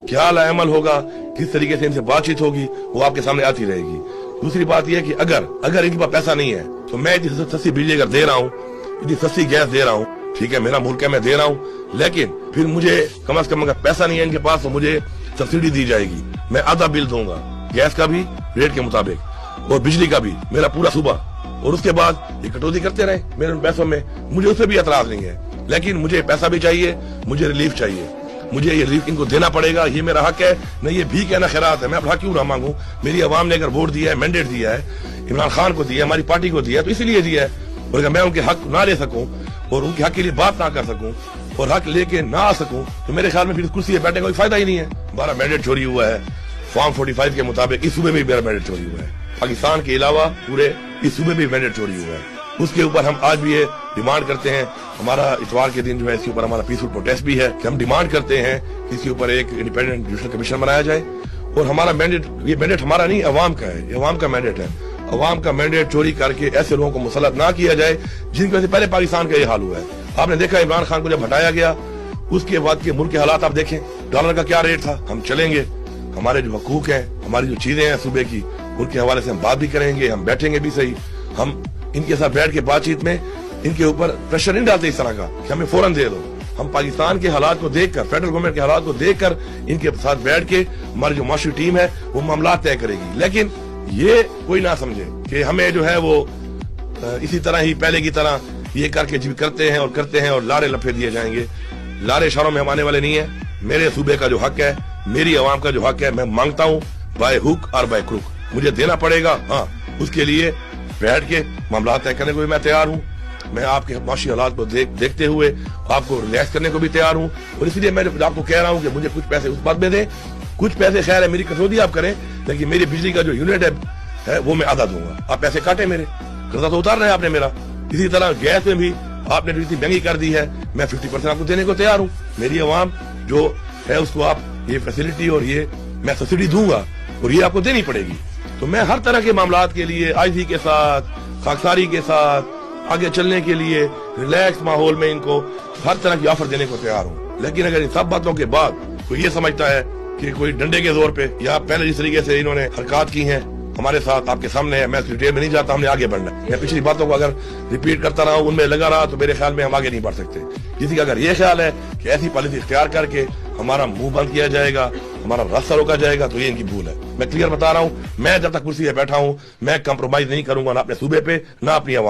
क्या अमल होगा, किस तरीके से इनसे बातचीत होगी, वो आपके सामने आती रहेगी। दूसरी बात यह कि अगर इनके पास पैसा नहीं है तो मैं इतनी सस्ती बिजली अगर दे रहा हूँ, इतनी सस्ती गैस दे रहा हूँ, ठीक है, मेरा मुल्क है, मैं दे रहा हूँ, लेकिन फिर मुझे कम से कम अगर पैसा नहीं है इनके पास तो मुझे सब्सिडी दी जाएगी। मैं आधा बिल दूंगा, गैस का भी रेट के मुताबिक और बिजली का भी, मेरा पूरा सुबह। और उसके बाद ये कटौती करते रहे मेरे उन पैसों में, मुझे उससे भी एतराज नहीं है, लेकिन मुझे पैसा भी चाहिए, मुझे रिलीफ चाहिए, मुझे ये रिलीफ इनको देना पड़ेगा। ये मेरा हक है, न ये भीख है न खैरात है। मैं अपना हक क्यों ना मांगू? मेरी आवाम ने अगर वोट दिया है, मैंडेट दिया है, इमरान खान को दिया है, हमारी पार्टी को दिया है, तो इसलिए दिया है। और अगर मैं उनके हक ना ले सकूं और उनके हक के लिए बात ना कर सकूं और हक लेके ना आ सकूं तो मेरे ख्याल में फिर कुर्सी पे बैठने का कोई फायदा ही नहीं है। हमारा मैंडेट चोरी हुआ है फॉर्म 45 के मुताबिक, इस सूबे में भी मेरा मैंडेट चोरी हुआ है। पाकिस्तान के अलावा पूरे इस सूबे में भी मैंडेट चोरी हुआ है। उसके ऊपर हम आज भी ये डिमांड करते हैं, हमारा इतवार के दिन जो है इसके ऊपर हमारा पीसफुल प्रोटेस्ट भी है कि हम डिमांड करते हैं कि इसके ऊपर एक इंडिपेंडेंट जुडिशल कमीशन बनाया जाए। और हमारा मैंडेट, ये मैंडेट हमारा नहीं, अवाम का है, ये अवाम का मैंडेट है। अवाम का मैंडेट चोरी करके ऐसे लोगों को मुसल्लत ना किया जाए जिनकी वजह से पहले पाकिस्तान का ये हाल हुआ है। आपने देखा इमरान खान को जब हटाया गया उसके बाद के मुल्क के हालात आप देखें, डॉलर का क्या रेट था। हम चलेंगे, हमारे जो हकूक हैं, हमारी जो चीजें हैं सूबे की, उनके हवाले से हम बात भी करेंगे, हम बैठेंगे भी सही। हम इनके साथ बैठ के बातचीत में इनके ऊपर प्रेशर नहीं डालते इस तरह का कि हमें फौरन दे दो। हम पाकिस्तान के हालात को देखकर, फेडरल गवर्नमेंट के हालात को देखकर इनके साथ बैठ के हमारी जो माशी टीम है वो मामला तय करेगी। लेकिन ये कोई ना समझे कि हमें जो है वो इसी तरह ही पहले की तरह ये करके जी करते हैं और लारे लफे दिए जाएंगे। लारे इशारों में हम आने वाले नहीं है। मेरे सूबे का जो हक है, मेरी आवाम का जो हक है, मैं मांगता हूँ बाय हुक और बाय क्रुक, मुझे देना पड़ेगा। हाँ, उसके लिए बैठ के मामला तय करने को भी मैं तैयार हूँ। मैं आपके माशी हालात को देखते हुए आपको रिलैक्स करने को भी तैयार हूँ। और इसलिए मैं आपको कह रहा हूँ कि मुझे कुछ पैसे उस बात में दें, कुछ पैसे खैर है मेरी कटौती आप करें, लेकिन मेरी बिजली का जो यूनिट है वो मैं आधा दूंगा। आप पैसे काटे, मेरे कर्जा तो उतार रहे हैं आपने मेरा। इसी तरह गैस में भी आपने जो इतनी महंगी कर दी है, मैं 50% आपको देने को तैयार हूँ। मेरी आवाम जो है उसको आप ये फैसिलिटी और ये मैं सब्सिडी दूंगा और ये आपको देनी पड़ेगी। तो मैं हर तरह के मामलात के लिए आईजी के साथ, खाकसारी के साथ आगे चलने के लिए रिलैक्स माहौल में इनको हर तरह की ऑफर देने को तैयार हूँ। लेकिन अगर इन सब बातों के बाद कोई ये समझता है कि कोई डंडे के जोर पे या पहले जिस तरीके से इन्होंने हरकत की हैं हमारे साथ, आपके सामने है, मैं डिटेल में नहीं जाता, हमने आगे बढ़ना है। मैं पिछली बातों को अगर रिपीट करता रहा, उनमें लगा रहा, तो मेरे ख्याल में हम आगे नहीं बढ़ सकते। किसी का अगर ये ख्याल है कि ऐसी पॉलिसी इख्तियार करके हमारा मुंह बंद किया जाएगा, हमारा रास्ता रोका जाएगा, तो ये इनकी भूल है। मैं क्लियर बता रहा हूँ, मैं जब तक कुर्सी पे बैठा हूँ मैं कंप्रोमाइज नहीं करूंगा, ना अपने सूबे पे ना अपनी आवाम।